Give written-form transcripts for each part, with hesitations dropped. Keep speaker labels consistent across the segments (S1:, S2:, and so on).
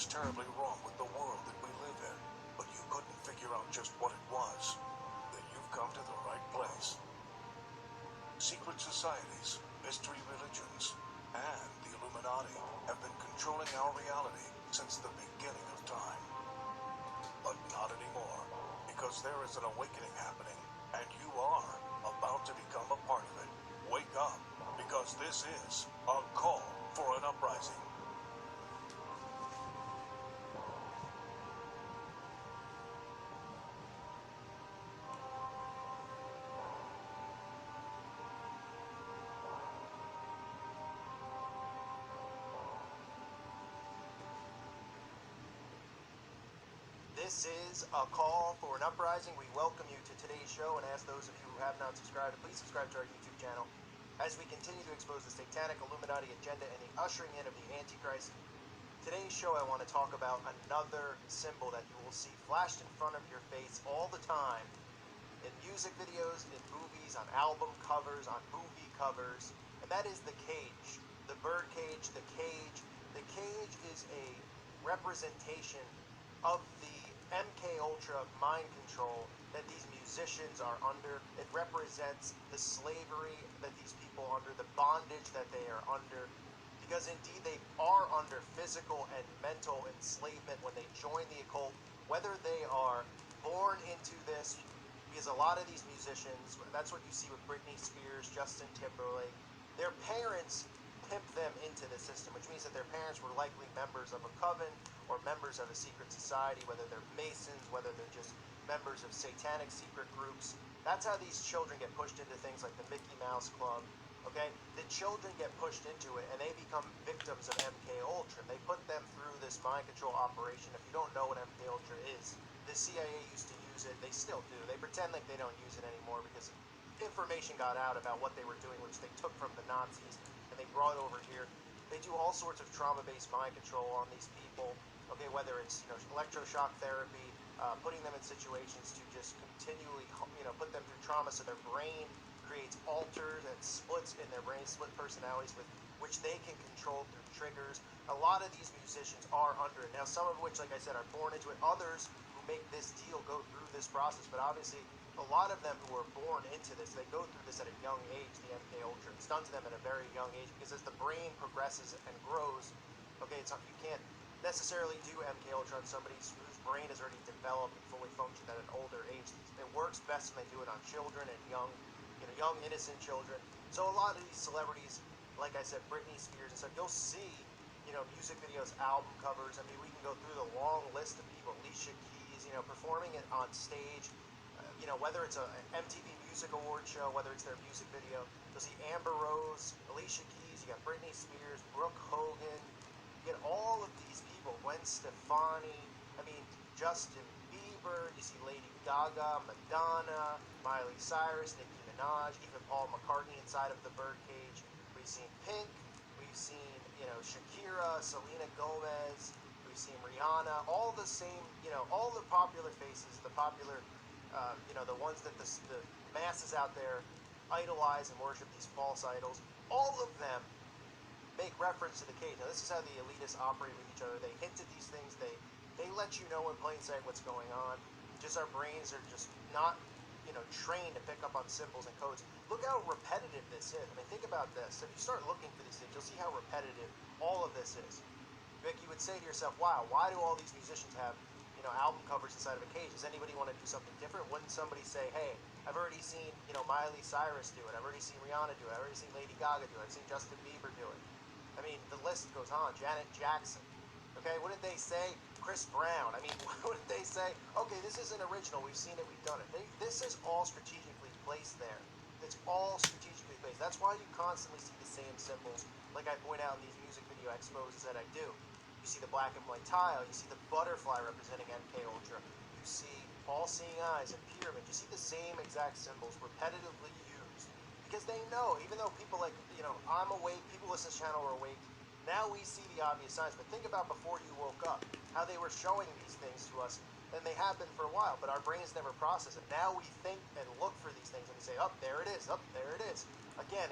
S1: was terribly wrong with the world that we live in, but you couldn't figure out just what it was, then you've come to the right place. Secret societies, mystery religions, and the Illuminati have been controlling our reality since the beginning of time. But not anymore, because there is an awakening happening, and you are about to become a part of it. Wake up, because this is a call for an uprising.
S2: This is a call for an uprising. We welcome you to today's show and ask those of you who have not subscribed to please subscribe to our YouTube channel as we continue to expose the satanic Illuminati agenda and the ushering in of the Antichrist. Today's show I want to talk about another symbol that you will see flashed in front of your face all the time in music videos, in movies, on album covers, on movie covers, and that is the cage. The bird cage, the cage. The cage is a representation of the MK Ultra mind control that these musicians are under. It represents the slavery that these people are under, the bondage that they are under, because indeed they are under physical and mental enslavement when they join the occult, whether they are born into this, because a lot of these musicians, that's what you see with Britney Spears, Justin Timberlake, their parents pimp them into the system, which means that their parents were likely members of a coven or members of a secret society, whether they're Masons, whether they're just members of satanic secret groups. That's how these children get pushed into things like the Mickey Mouse Club. Okay, the children get pushed into it and they become victims of MK Ultra. They put them through this mind control operation. If you don't know what MK Ultra is, the CIA used to use it. They still do. They pretend like they don't use it anymore because information got out about what they were doing, which they took from the Nazis and they brought over here. They do all sorts of trauma-based mind control on these people. Okay, whether it's electroshock therapy, putting them in situations to just continually put them through trauma, so their brain creates alters and splits in their brain, split personalities with which they can control through triggers. A lot of these musicians are under it now. Some of which, like I said, are born into it. Others who make this deal go through this process, but obviously a lot of them who are born into this, they go through this at a young age. The MK Ultra, it's done to them at a very young age because as the brain progresses and grows, okay, you can't necessarily do MK Ultra on somebody whose brain is already developed and fully functioned at an older age. It works best when they do it on children and young innocent children. So a lot of these celebrities, like I said, Britney Spears and stuff, you'll see, music videos, album covers. I mean, we can go through the long list of people. Alicia Keys, performing it on stage. Whether it's a MTV Music Award show, whether it's their music video, you'll see Amber Rose, Alicia Keys, you got Britney Spears, Brooke Hogan, you get all of these people, Gwen Stefani, Justin Bieber, you see Lady Gaga, Madonna, Miley Cyrus, Nicki Minaj, even Paul McCartney inside of the birdcage. We've seen Pink, we've seen, Shakira, Selena Gomez, we've seen Rihanna, all the same, all the popular faces, the popular, the ones that the masses out there idolize and worship, these false idols, all of them make reference to the cage. Now, this is how the elitists operate with each other. They hint at these things. They let you know in plain sight what's going on. Just our brains are just not, trained to pick up on symbols and codes. Look how repetitive this is. Think about this. If you start looking for these things, you'll see how repetitive all of this is. Vic, you would say to yourself, wow, why do all these musicians have, album covers inside of a cage? Does anybody want to do something different? Wouldn't somebody say, hey, I've already seen, Miley Cyrus do it. I've already seen Rihanna do it. I've already seen Lady Gaga do it. I've seen Justin Bieber do it. The list goes on. Janet Jackson. Okay, wouldn't they say Chris Brown? Wouldn't they say, okay, this isn't original. We've seen it. We've done it. This is all strategically placed there. It's all strategically placed. That's why you constantly see the same symbols, like I point out in these music video exposes that I do. You see the black and white tile. You see the butterfly representing MK Ultra. You see all-seeing eyes and pyramid. You see the same exact symbols repetitively used because they know, even though people I'm awake, people listening to this channel are awake. Now we see the obvious signs, but think about before you woke up, how they were showing these things to us, and they have been for a while, but our brains never process it. Now we think and look for these things, and we say, oh, there it is, oh, there it is. Again,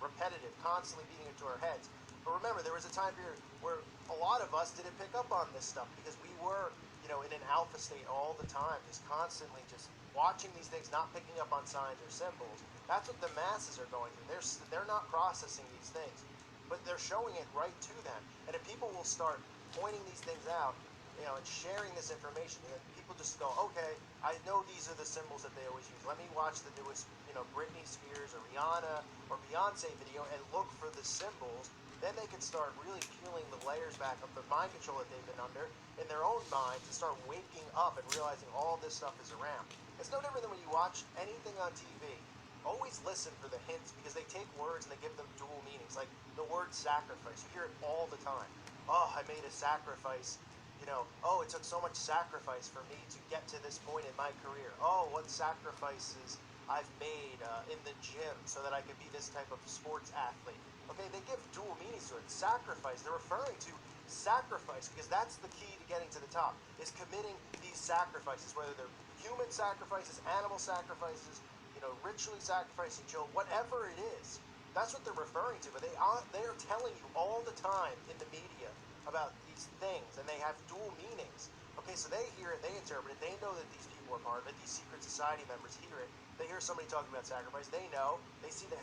S2: repetitive, constantly beating it to our heads. But remember, there was a time period where a lot of us didn't pick up on this stuff because we were, in an alpha state all the time, just constantly just watching these things, not picking up on signs or symbols. That's what the masses are going through. They're not processing these things, but they're showing it right to them. And if people will start pointing these things out, and sharing this information, and people just go, okay, I know these are the symbols that they always use. Let me watch the newest, Britney Spears or Rihanna or Beyonce video and look for the symbols. Then they can start really peeling the layers back of the mind control that they've been under in their own minds and start waking up and realizing all this stuff is around. It's no different than when you watch anything on TV. Always listen for the hints because they take words and they give them dual meanings. Like the word sacrifice. You hear it all the time. Oh, I made a sacrifice. Oh, it took so much sacrifice for me to get to this point in my career. Oh, what sacrifices I've made in the gym so that I could be this type of sports athlete. Okay, they give dual meanings to it. Sacrifice, they're referring to sacrifice because that's the key to getting to the top, is committing these sacrifices, whether they're human sacrifices, animal sacrifices, ritually sacrificing children, whatever it is. That's what they're referring to, but they are telling you all the time in the media about these things, and they have dual meanings. Okay, so they hear it, they interpret it, they know that these people are part of it, these secret society members hear it, they hear somebody talking about sacrifice, they know, they see the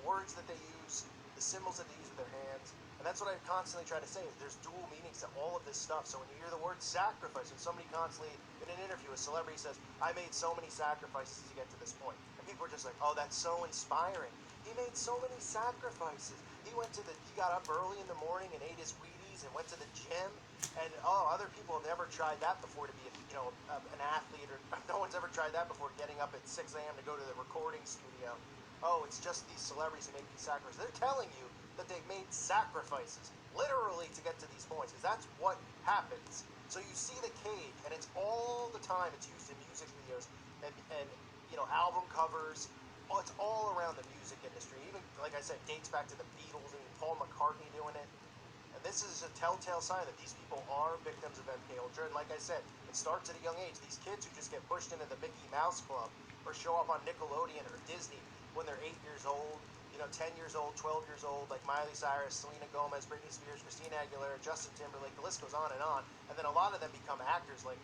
S2: words that they use, the symbols that they use with their hands, and that's what I constantly try to say, is there's dual meanings to all of this stuff. So when you hear the word sacrifice, when somebody constantly, in an interview, a celebrity says, I made so many sacrifices to get to this point, and people are just like, oh, that's so inspiring. He made so many sacrifices. He got up early in the morning and ate his Wheaties and went to the gym. And other people have never tried that before to be, an athlete, or no one's ever tried that before, getting up at 6 a.m. to go to the recording studio. Oh, it's just these celebrities who make these sacrifices. They're telling you that they've made sacrifices, literally, to get to these points, because that's what happens. So you see the cage, and it's all the time. It's used in music videos and album covers. Oh, it's all around the music industry. Even, like I said, dates back to the Beatles and Paul McCartney doing it. And this is a telltale sign that these people are victims of MK Ultra. And like I said, it starts at a young age. These kids who just get pushed into the Mickey Mouse Club or show up on Nickelodeon or Disney when they're 8 years old, 10 years old, 12 years old, like Miley Cyrus, Selena Gomez, Britney Spears, Christina Aguilera, Justin Timberlake, the list goes on. And then a lot of them become actors like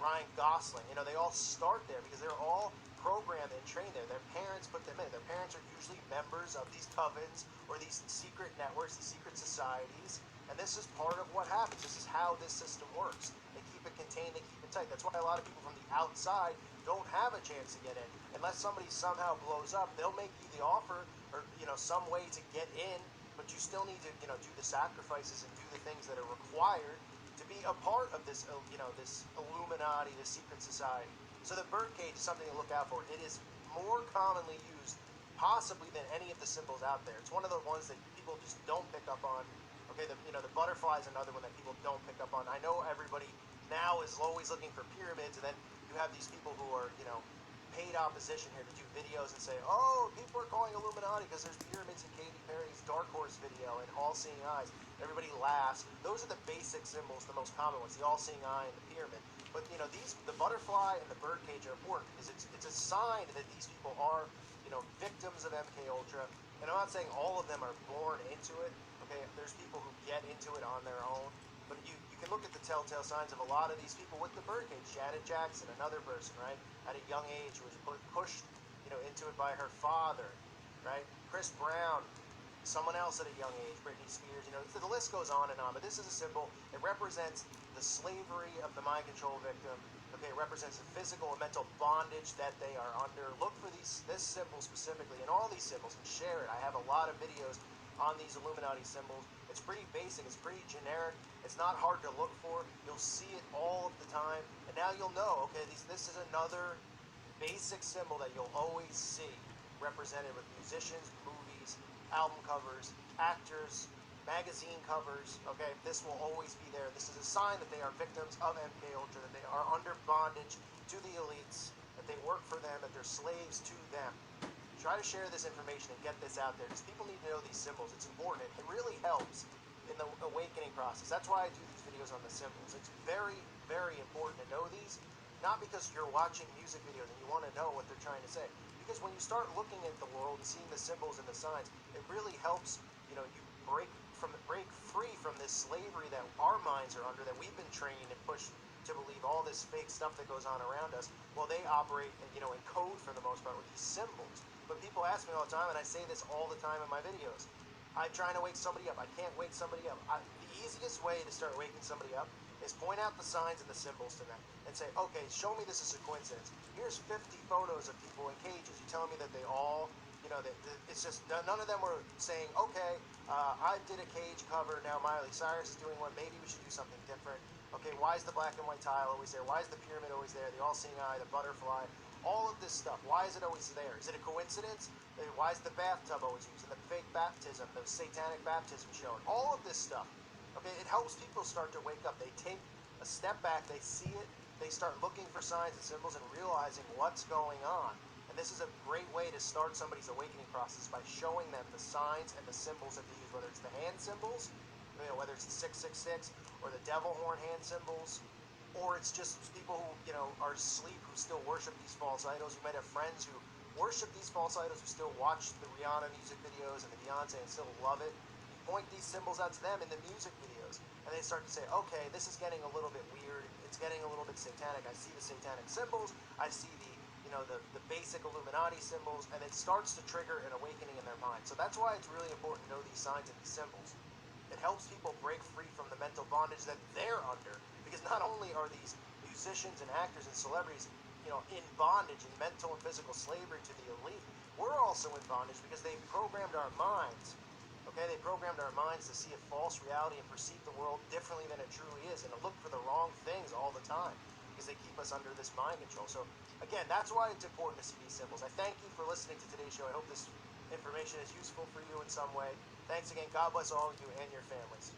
S2: Ryan Gosling. They all start there because they're all programmed and trained there. Their parents put them in. Their parents are usually members of these covens or these secret networks, these secret societies, and this is part of what happens. This is how this system works. They keep it contained, they keep it tight. That's why a lot of people from the outside don't have a chance to get in. Unless somebody somehow blows up, they'll make you the offer or, some way to get in, but you still need to, do the sacrifices and do the things that are required to be a part of this, this Illuminati, this secret society. So the birdcage is something to look out for. It is more commonly used, possibly, than any of the symbols out there. It's one of the ones that people just don't pick up on. Okay, the butterfly is another one that people don't pick up on. I know everybody now is always looking for pyramids, and then you have these people who are, paid opposition here to do videos and say, oh, people are calling Illuminati because there's pyramids in Katy Perry's Dark Horse video and All-Seeing Eyes. Everybody laughs. Those are the basic symbols, the most common ones, the All-Seeing Eye and the pyramid. But, the butterfly and the birdcage are important because it's a sign that these people are, victims of MK Ultra. And I'm not saying all of them are born into it. Okay, there's people who get into it on their own. But you can look at the telltale signs of a lot of these people with the birdcage. Janet Jackson, another person, right, at a young age, who was pushed, into it by her father, right? Chris Brown, someone else at a young age, Britney Spears, the list goes on and on. But this is a symbol. It represents the slavery of the mind control victim. Okay, it represents the physical and mental bondage that they are under. Look for this symbol specifically, and all these symbols, and share it. I have a lot of videos on these Illuminati symbols. It's pretty basic, it's pretty generic, it's not hard to look for. You'll see it all of the time, and now you'll know, okay, this is another basic symbol that you'll always see represented with musicians, movies, album covers, actors, magazine covers. Okay, this will always be there. This is a sign that they are victims of MK Ultra, that they are under bondage to the elites, that they work for them, that they're slaves to them. Try to share this information and get this out there, because people need to know these symbols. It's important. It really helps in the awakening process. That's why I do these videos on the symbols. It's very, very important to know these, not because you're watching music videos and you want to know what they're trying to say. Because when you start looking at the world and seeing the symbols and the signs, it really helps, you break break free from this slavery that our minds are under, that we've been trained and pushed to believe all this fake stuff that goes on around us. Well, they operate, in code for the most part with these symbols. But people ask me all the time, and I say this all the time in my videos. I'm trying to wake somebody up. I can't wake somebody up. The easiest way to start waking somebody up is point out the signs and the symbols to them and say, okay, show me this is a coincidence. Here's 50 photos of people in cages. You telling me that they all, it's just none of them were saying, okay, I did a cage cover, now Miley Cyrus is doing one, maybe we should do something different. Okay, why is the black and white tile always there? Why is the pyramid always there? The all-seeing eye, the butterfly, all of this stuff. Why is it always there? Is it a coincidence? Why is the bathtub always used? And the fake baptism, the satanic baptism shown? All of this stuff. Okay, it helps people start to wake up. They take a step back, they see it, they start looking for signs and symbols and realizing what's going on. And this is a great way to start somebody's awakening process by showing them the signs and the symbols that they use, whether it's the hand symbols, whether it's the 666 or the devil horn hand symbols, or it's just people who, are asleep who still worship these false idols. You might have friends who worship these false idols who still watch the Rihanna music videos and the Beyonce and still love it. You point these symbols out to them in the music videos, and they start to say, okay, this is getting a little bit weird. It's getting a little bit satanic. I see the satanic symbols. I see the basic Illuminati symbols, and it starts to trigger an awakening in their mind. So that's why it's really important to know these signs and these symbols. It helps people break free from the mental bondage that they're under, because not only are these musicians and actors and celebrities, in bondage, in mental and physical slavery to the elite, we're also in bondage because they've programmed our minds. Okay, they programmed our minds to see a false reality and perceive the world differently than it truly is, and to look for the wrong things all the time, because they keep us under this mind control. So again, that's why it's important to see these symbols. I thank you for listening to today's show. I hope this information is useful for you in some way. Thanks again. God bless all of you and your families.